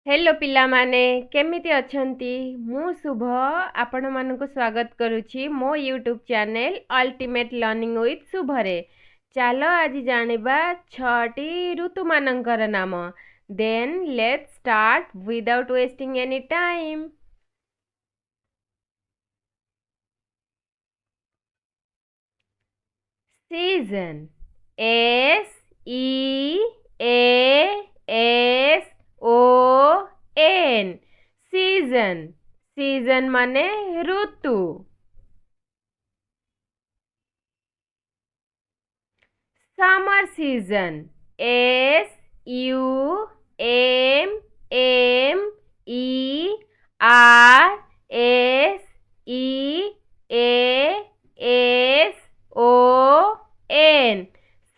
Hello पिला माने केमिति अछंती मु शुभ आपण मानकु स्वागत करूची मो YouTube channel Ultimate Learning with Shubh रे। चलो आज जानिबा छटी ऋतु मानकर नाम। Then let's start without wasting any time. Season S E A S O N season. Season माने ऋतु। Summer season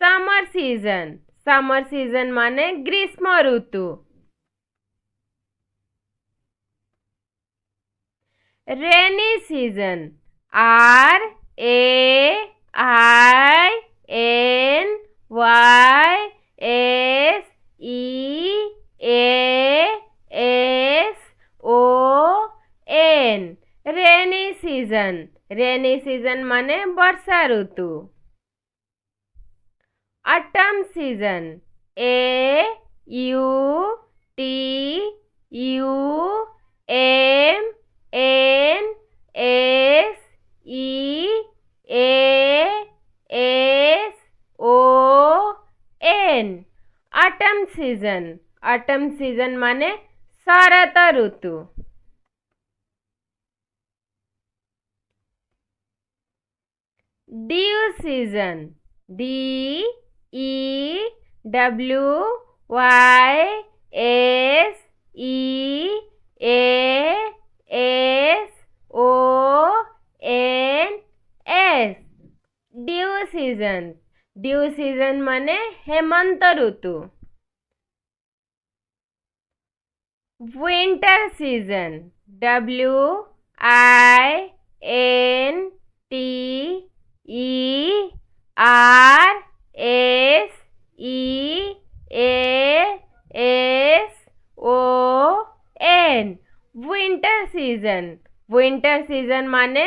SUMMERSEASON summer season. Summer season माने ग्रीष्म ऋतु। Rainy season RAINYSEASON rainy season. Rainy season माने वर्षा ऋतु। Autumn season AUTUMNSEASON autumn season. Autumn season माने शरत ऋतु। Dew season DEWYSEASONS due season. Dew season माने हेमंत ऋतु। Winter season WINTERSEASON winter season. Winter season माने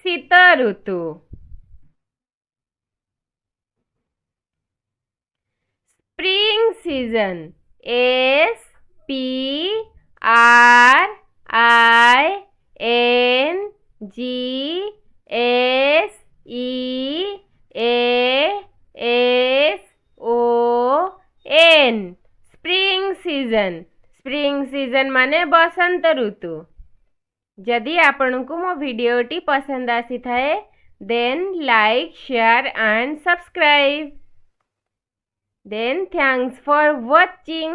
शीत ऋतु। Spring season SPRINGSEASON spring season. Spring season माने बसंत ऋतु। जदि आपनकु मो वीडियोटी पसंद आसी थाए then like share and subscribe. Then thanks for watching.